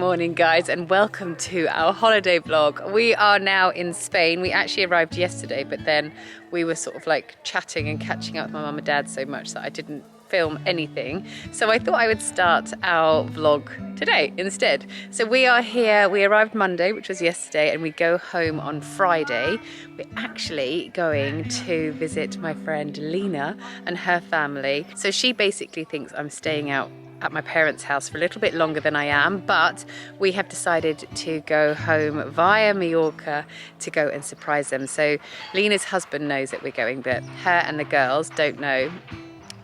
morning guys, and welcome to our holiday vlog. We are now in Spain. We actually arrived yesterday, but then we were sort of like chatting and catching up with my mum and dad so much that I didn't film anything. So I thought I would start our vlog today instead. So we are here, we arrived Monday, which was yesterday, and we go home on Friday. We're actually going to visit my friend Lena and her family. So she basically thinks I'm staying out at my parents' house for a little bit longer than I am, but we have decided to go home via Mallorca to go and surprise them. So Lena's husband knows that we're going, but her and the girls don't know.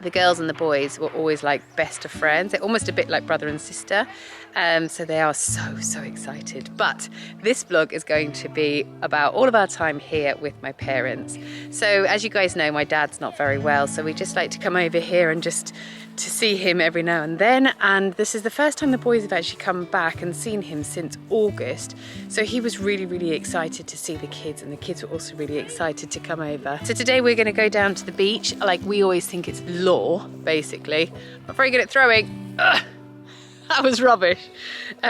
The girls and the boys were always like best of friends. They're almost a bit like brother and sister. So they are so excited. But this vlog is going to be about all of our time here with my parents. So as you guys know, my dad's not very well. So we just like to come over here and just to see him every now and then. And this is the first time the boys have actually come back and seen him since August. So he was really excited to see the kids, and the kids were also really excited to come over. So today we're gonna go down to the beach. Like we always think it's law, basically. I'm not very good at throwing. Ugh. That was rubbish.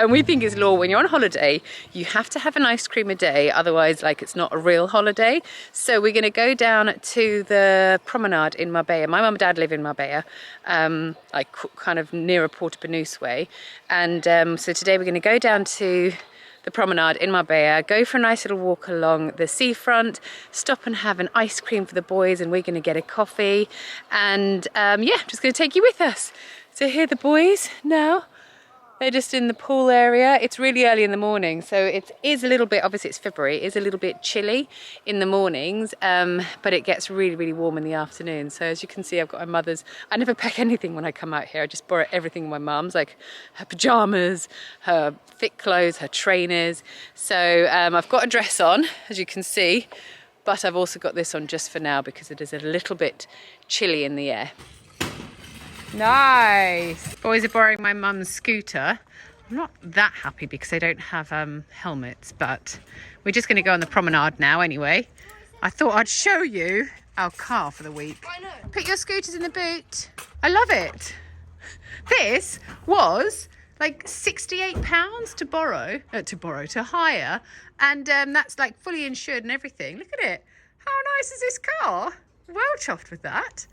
We think it's law when you're on holiday, you have to have an ice cream a day, otherwise like it's not a real holiday. So we're gonna go down to the promenade in Marbella. My mum and dad live in Marbella, like kind of near Porto Banús way. And so today we're gonna go down to the promenade in Marbella, go for a nice little walk along the seafront, stop and have an ice cream for the boys, and we're gonna get a coffee. And yeah, just gonna take you with us. So here are the boys now. They're just in the pool area. It's really early in the morning, so it is a little bit, obviously it's February, it is a little bit chilly in the mornings, but it gets really warm in the afternoon. So as you can see, I've got my mother's, I never pack anything when I come out here. I just borrow everything in my mum's, like her pajamas, her thick clothes, her trainers. So I've got a dress on, as you can see, but I've also got this on just for now because it is a little bit chilly in the air. Nice. Boys are borrowing my mum's scooter. I'm not that happy because they don't have helmets, but we're just going to go on the promenade now anyway. I thought I'd show you our car for the week. I know. Put your scooters in the boot. I love it. This was like £68 to hire, and that's like fully insured and everything. Look at it. How nice is this car? Well chuffed with that.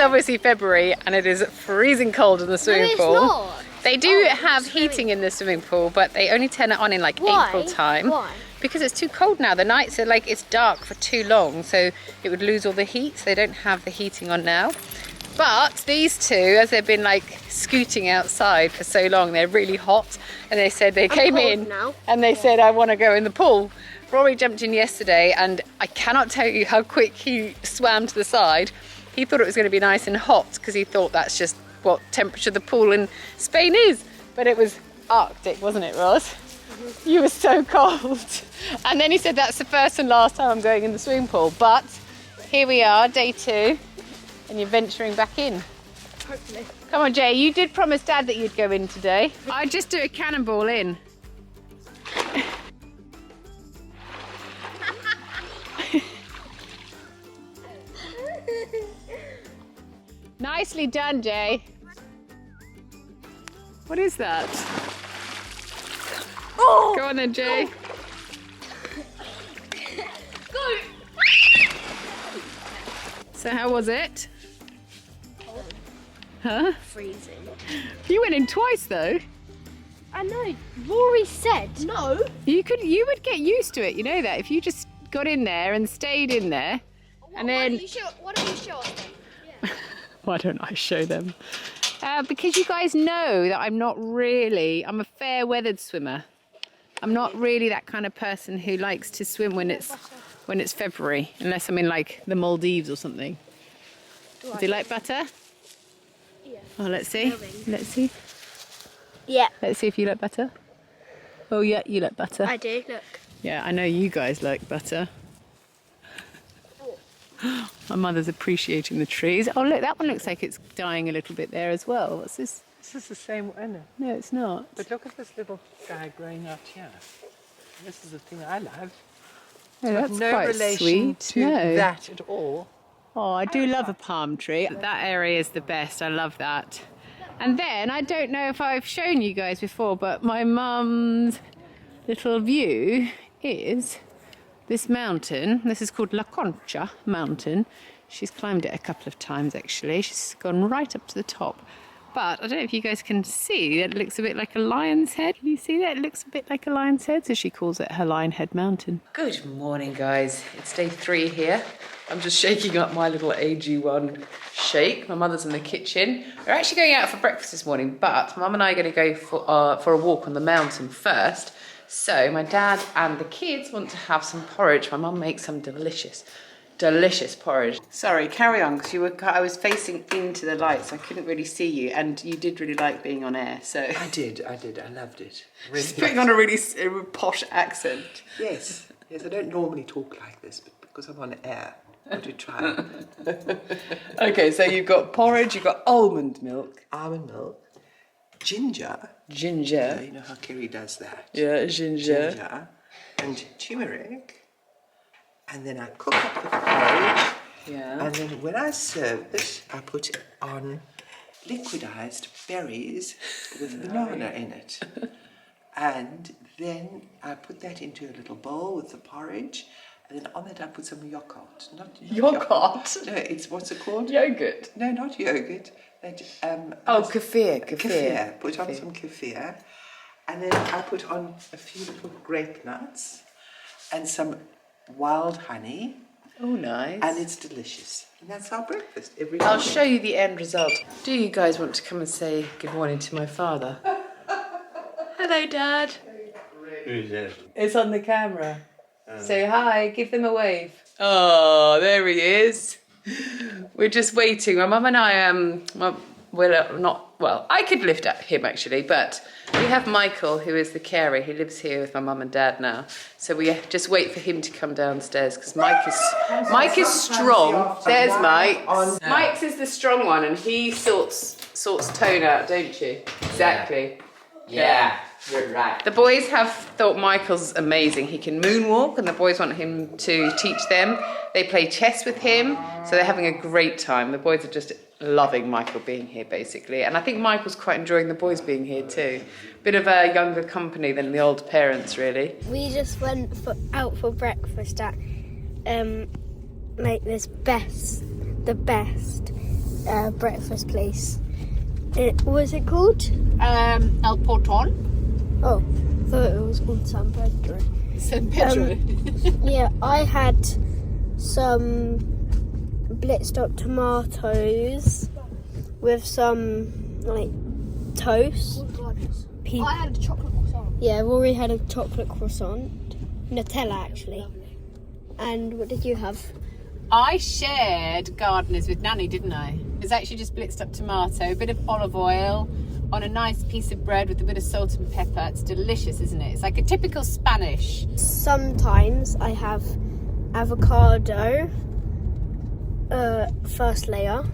Obviously February, and it is freezing cold in the swimming pool. Not. They do have heating in the swimming pool, but they only turn it on in like April time. Why? Because it's too cold now. The nights are like, it's dark for too long, so it would lose all the heat, so they don't have the heating on now. But these two, as they've been like scooting outside for so long, they're really hot, and they said they came in now. And they said, I want to go in the pool. Rory jumped in yesterday, and I cannot tell you how quick he swam to the side. He thought it was going to be nice and hot because he thought that's just what temperature the pool in Spain is. But it was Arctic, wasn't it, Ross? Mm-hmm. You were so cold. And then he said, that's the first and last time I'm going in the swimming pool. But here we are, day 2, and you're venturing back in. Hopefully. Come on, Jay, you did promise Dad that you'd go in today. I'd just do a cannonball in. Nicely done, Jay. What is that? Oh! Go on then, Jay. Go! So how was it? Huh? Freezing. You went in twice though. I know. Rory said no. You would get used to it, you know that, if you just got in there and stayed in there. And then Why don't you show us then? Yeah. Why don't I show them? Because you guys know that I'm a fair weathered swimmer. I'm not really that kind of person who likes to swim when it's February, unless I'm in like the Maldives or something. Right. Do you like butter? Yeah. Oh, let's see. Let's see. Yeah. Let's see if you like butter. Oh yeah, you like butter. I do, look. Yeah, I know you guys like butter. My mother's appreciating the trees. Oh look, that one looks like it's dying a little bit there as well. What's this? This is the same one, isn't it? No, it's not. But look at this little guy growing out here. This is the thing I love. No, that's no quite relation sweet. to No. that at all. Oh, I do love a palm tree. That area is the best. I love that. And then, I don't know if I've shown you guys before, but my mum's little view is this mountain. This is called La Concha Mountain. She's climbed it a couple of times, actually. She's gone right up to the top. But I don't know if you guys can see, it looks a bit like a lion's head. Can you see that? It looks a bit like a lion's head, so she calls it her Lion Head Mountain. Good morning, guys. It's day 3 here. I'm just shaking up my little AG1 shake. My mother's in the kitchen. We're actually going out for breakfast this morning, but Mum and I are going to go for a walk on the mountain first. So my dad and the kids want to have some porridge. My mum makes some delicious porridge. Sorry, carry on, because I was facing into the light, so I couldn't really see you, and you did really like being on air, so... I did, I loved it. Really She's putting on a really posh accent. Yes, I don't normally talk like this, but because I'm on air, I do try. Okay, so you've got porridge, you've got almond milk. Almond milk, ginger. Ginger. You know how Kerry does that. Yeah, ginger. Ginger and turmeric. And then I cook up the porridge. Yeah. And then when I serve it, I put on liquidized berries with banana in it. And then I put that into a little bowl with the porridge. And then on that I put some yogurt. Not Yogurt? No, it's, what's it called? Yogurt. No, not yogurt. That, Kefir. Kefir. Put on some kefir. And then I put on a few little grape nuts and some wild honey. Oh, nice. And it's delicious. And that's our breakfast every morning. I'll show you the end result. Do you guys want to come and say good morning to my father? Hello, Dad. Who's that? It's on the camera. Say hi, give them a wave. Oh, there he is. We're just waiting. My mum and I, I could lift up him actually, but we have Michael, who is the carer. He lives here with my mum and dad now. So we just wait for him to come downstairs because Mike is strong. There's Mike. Mike's is the strong one, and he sorts Tone out, don't you? Exactly. Yeah, you're right. The boys have thought Michael's amazing. He can moonwalk, and the boys want him to teach them. They play chess with him, so they're having a great time. The boys are just loving Michael being here, basically. And I think Michael's quite enjoying the boys being here too. Bit of a younger company than the old parents, really. We just went out for breakfast at like the best breakfast place. What was it called? El Porton. Oh, I thought it was called San Pedro. San Pedro. Yeah, I had some blitzed up tomatoes with some like toast. I had a chocolate croissant. Yeah, Rory had a chocolate croissant. Nutella actually. And what did you have? I shared gardeners with Nanny, didn't I? It's actually just blitzed up tomato, a bit of olive oil on a nice piece of bread with a bit of salt and pepper. It's delicious, isn't it? It's like a typical Spanish. Sometimes I have avocado, first layer,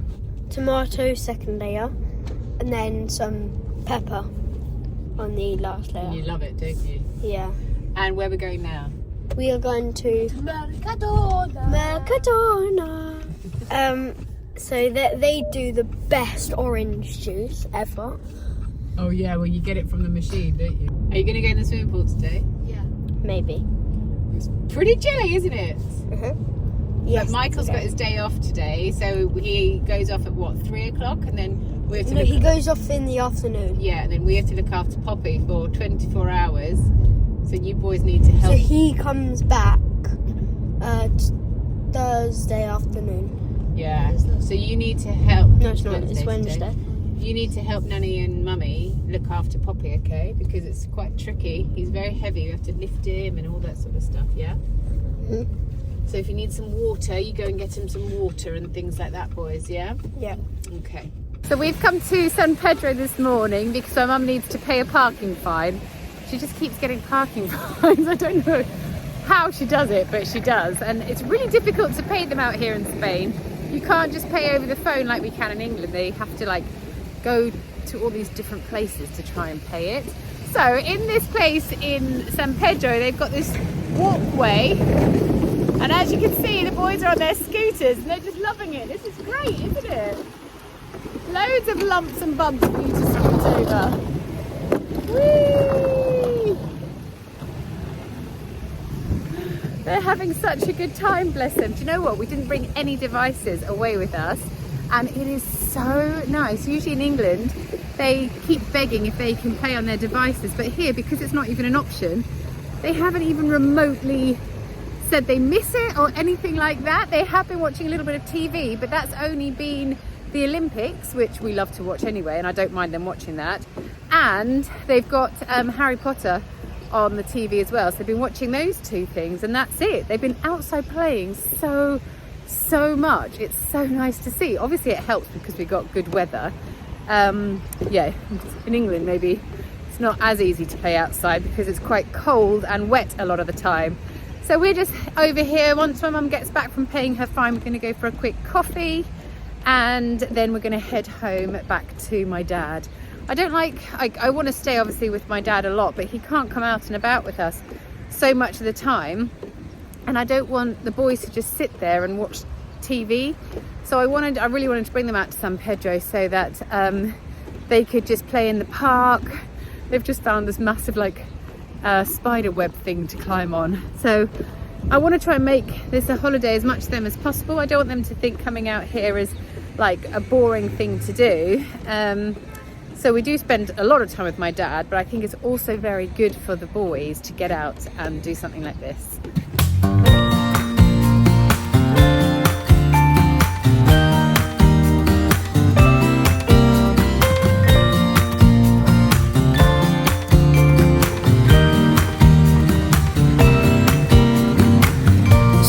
tomato, second layer, and then some pepper on the last layer. You love it, don't you? Yeah. And where we're going now? We are going to Mercadona. So they do the best orange juice ever. Oh yeah, well you get it from the machine, don't you? Are you going to go in the swimming pool today? Yeah. Maybe. It's pretty chilly, isn't it? Yes. But Michael's got his day off today, so he goes off at what, 3 o'clock, and then we have to. No, he goes off in the afternoon. Yeah, and then we have to look after Poppy for 24 hours. So you boys need to help. So he comes back Thursday afternoon. Yeah. So you need to help. No, it's not. It's Wednesday. You need to help Nanny and Mummy look after Poppy, okay? Because it's quite tricky. He's very heavy. You have to lift him and all that sort of stuff, yeah? So if you need some water, you go and get him some water and things like that, boys, yeah? Yeah. Okay. So we've come to San Pedro this morning because my mum needs to pay a parking fine. She just keeps getting parking fines. I don't know how she does it, but she does. And it's really difficult to pay them out here in Spain. You can't just pay over the phone like we can in England. They have to like go to all these different places to try and pay it. So in this place in San Pedro, they've got this walkway. And as you can see, the boys are on their scooters and they're just loving it. This is great, isn't it? Loads of lumps and bumps for you to scoot over. Whee! They're having such a good time, bless them. Do you know what? We didn't bring any devices away with us, and it is so nice. Usually in England, they keep begging if they can play on their devices, but here, because it's not even an option, they haven't even remotely said they miss it or anything like that. They have been watching a little bit of TV, but that's only been the Olympics, which we love to watch anyway, and I don't mind them watching that. And they've got Harry Potter on the TV as well, so they've been watching those two things, and that's it. They've been outside playing so much. It's so nice to see. Obviously it helps because we got good weather. Yeah, in England maybe it's not as easy to play outside because it's quite cold and wet a lot of the time. So we're just over here. Once my mum gets back from paying her fine, we're going to go for a quick coffee, and then we're going to head home back to my dad. I want to stay obviously with my dad a lot, but he can't come out and about with us so much of the time, and I don't want the boys to just sit there and watch TV. So I really wanted to bring them out to San Pedro so that they could just play in the park. They've just found this massive spider web thing to climb on. So I want to try and make this a holiday as much to them as possible. I don't want them to think coming out here is like a boring thing to do. So we do spend a lot of time with my dad, but I think it's also very good for the boys to get out and do something like this.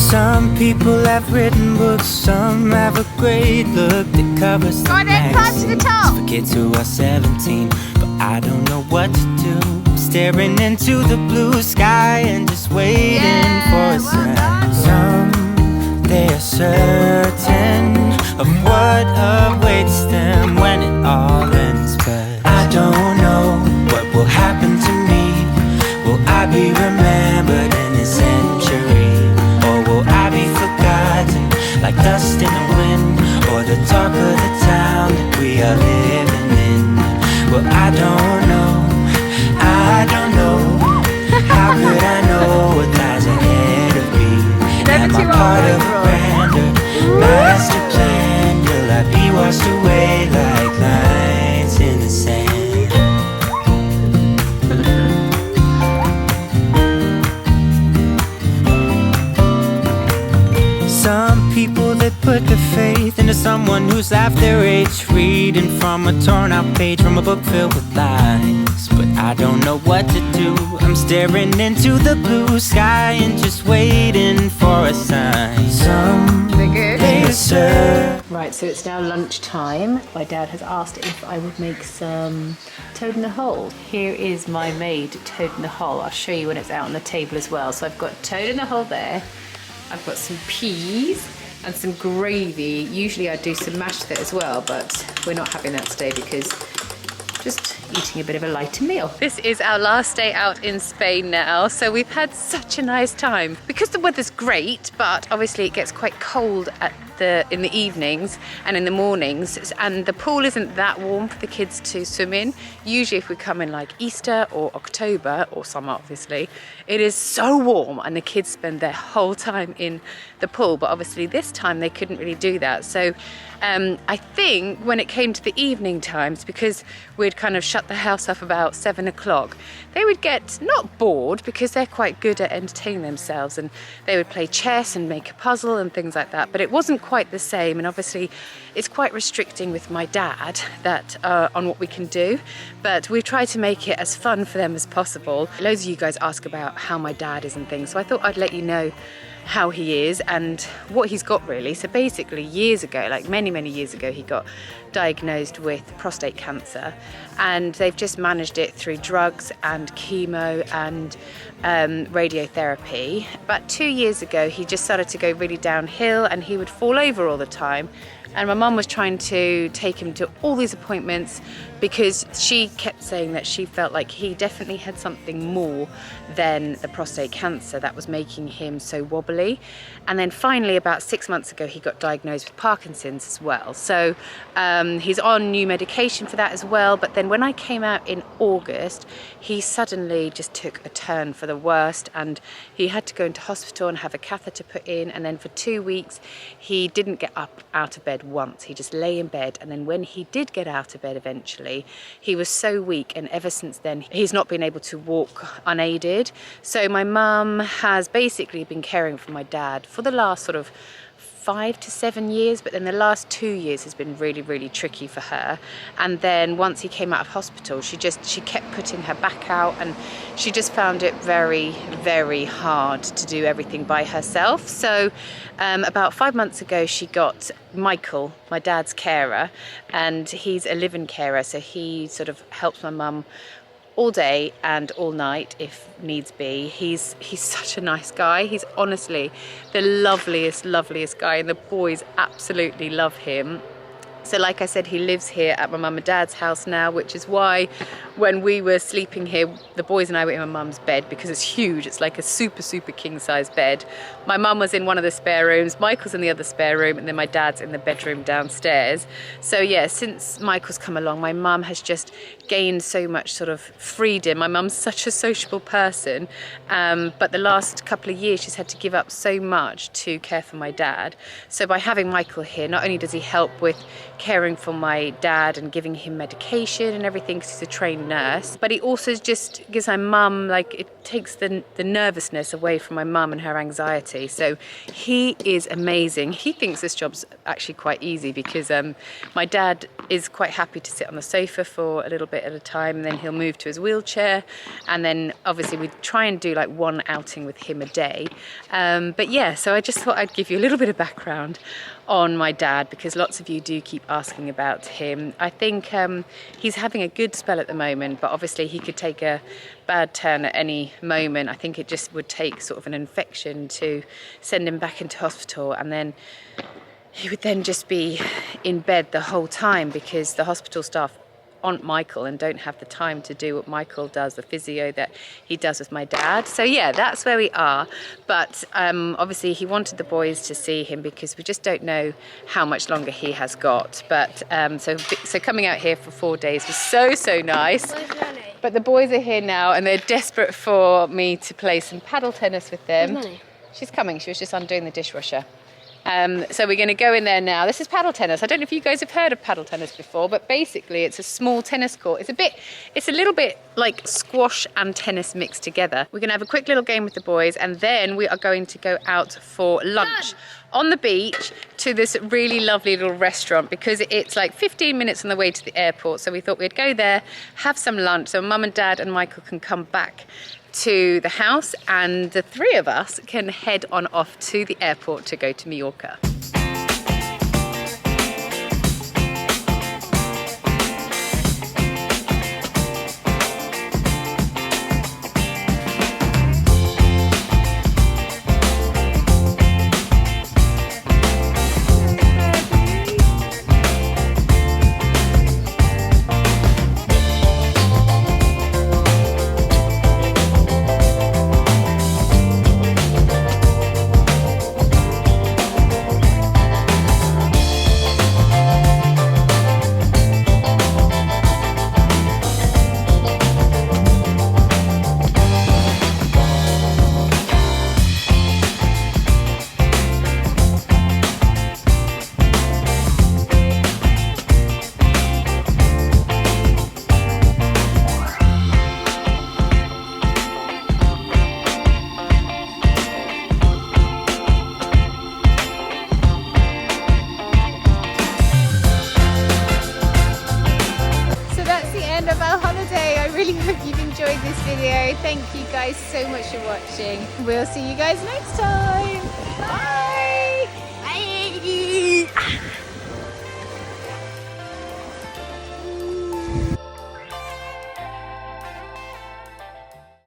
Some people have written books, some have a great look that covers the magazines. For kids who are 17, but I don't know what to do. Staring into the blue sky and just waiting for a sign. Some, they are certain of what awaits them when it all ends, but I don't know what will happen to me. Will I be remembered in a century? Or will I be forgotten like dust in the wind, or the talk of the town that we are living in? Well, I don't know. How could I know what lies ahead of me? Am I part of a grander master plan? Will I be washed away like lines in the sand? Some people that put their faith into someone who's half their age, reading from a torn out page from a book filled with lies. But I don't know what to do. I'm staring into the blue sky and just waiting for a sign. Some they serve. Right, so it's now lunchtime. My dad has asked if I would make some toad in the hole. Here is my made toad in the hole. I'll show you when it's out on the table as well. So I've got toad in the hole there. I've got some peas and some gravy. Usually I do some mash with it as well, but we're not having that today because just eating a bit of a lighter meal. This is our last day out in Spain now, so we've had such a nice time. Because the weather's great, but obviously it gets quite cold in the evenings and in the mornings, and the pool isn't that warm for the kids to swim in. Usually if we come in like Easter or October or summer obviously, it is so warm and the kids spend their whole time in the pool, but obviously this time they couldn't really do that. So I think when it came to the evening times, because we'd kind of shut the house up about 7 o'clock, they would get not bored, because they're quite good at entertaining themselves, and they would play chess and make a puzzle and things like that, but it wasn't quite the same. And obviously it's quite restricting with my dad that on what we can do, but we try to make it as fun for them as possible. Loads of you guys ask about how my dad is and things, so I thought I'd let you know how he is and what he's got really. So basically years ago, like many years ago, he got diagnosed with prostate cancer, and they've just managed it through drugs and chemo and radiotherapy. About 2 years ago he just started to go really downhill, and he would fall over all the time, and my mum was trying to take him to all these appointments because she kept saying that she felt like he definitely had something more than the prostate cancer that was making him so wobbly. And then finally about 6 months ago he got diagnosed with Parkinson's as well, so he's on new medication for that as well. But then when I came out in August, he suddenly just took a turn for the worst, and he had to go into hospital and have a catheter put in, and then for 2 weeks he didn't get up out of bed once. He just lay in bed, and then when he did get out of bed eventually, he was so weak, and ever since then he's not been able to walk unaided. So my mum has basically been caring for my dad for the last sort of 5 to 7 years, but then the last 2 years has been really tricky for her. And then once he came out of hospital, she kept putting her back out, and she just found it very hard to do everything by herself. So about 5 months ago she got Michael, my dad's carer, and he's a live-in carer, so he sort of helps my mum all day and all night if needs be. He's such a nice guy. He's honestly the loveliest guy, and the boys absolutely love him. So like I said, he lives here at my mum and dad's house now, which is why when we were sleeping here, the boys and I were in my mum's bed, because it's huge. It's like a super king size bed. My mum was in one of the spare rooms, Michael's in the other spare room, and then my dad's in the bedroom downstairs. So yeah, since Michael's come along, my mum has just gained so much sort of freedom. My mum's such a sociable person, but the last couple of years she's had to give up so much to care for my dad. So by having Michael here, not only does he help with caring for my dad and giving him medication and everything, because he's a trained nurse, but he also just gives my mum, like, it takes the nervousness away from my mum and her anxiety. So he is amazing. He thinks this job's actually quite easy, because my dad is quite happy to sit on the sofa for a little bit at a time, and then he'll move to his wheelchair, and then obviously we try and do like one outing with him a day. But yeah, so I just thought I'd give you a little bit of background on my dad, because lots of you do keep asking about him. I think he's having a good spell at the moment, but obviously he could take a bad turn at any moment. I think it just would take sort of an infection to send him back into hospital, and then he would then just be in bed the whole time, because the hospital staff aren't Michael and don't have the time to do what Michael does, the physio that he does with my dad. So yeah, that's where we are. But obviously he wanted the boys to see him, because we just don't know how much longer he has got. But so coming out here for 4 days was so nice. But the boys are here now, and they're desperate for me to play some paddle tennis with them. She's coming. She was just undoing the dishwasher. So we're going to go in there now. This is paddle tennis. I don't know if you guys have heard of paddle tennis before, but basically it's a small tennis court. It's a little bit like squash and tennis mixed together. We're going to have a quick little game with the boys, and then we are going to go out for lunch on the beach to this really lovely little restaurant, because it's like 15 minutes on the way to the airport. So we thought we'd go there, have some lunch, so Mum and Dad and Michael can come back to the house, and the three of us can head on off to the airport to go to Mallorca. hope you've enjoyed this video. Thank you guys so much for watching. We'll see you guys next time. Bye. Bye.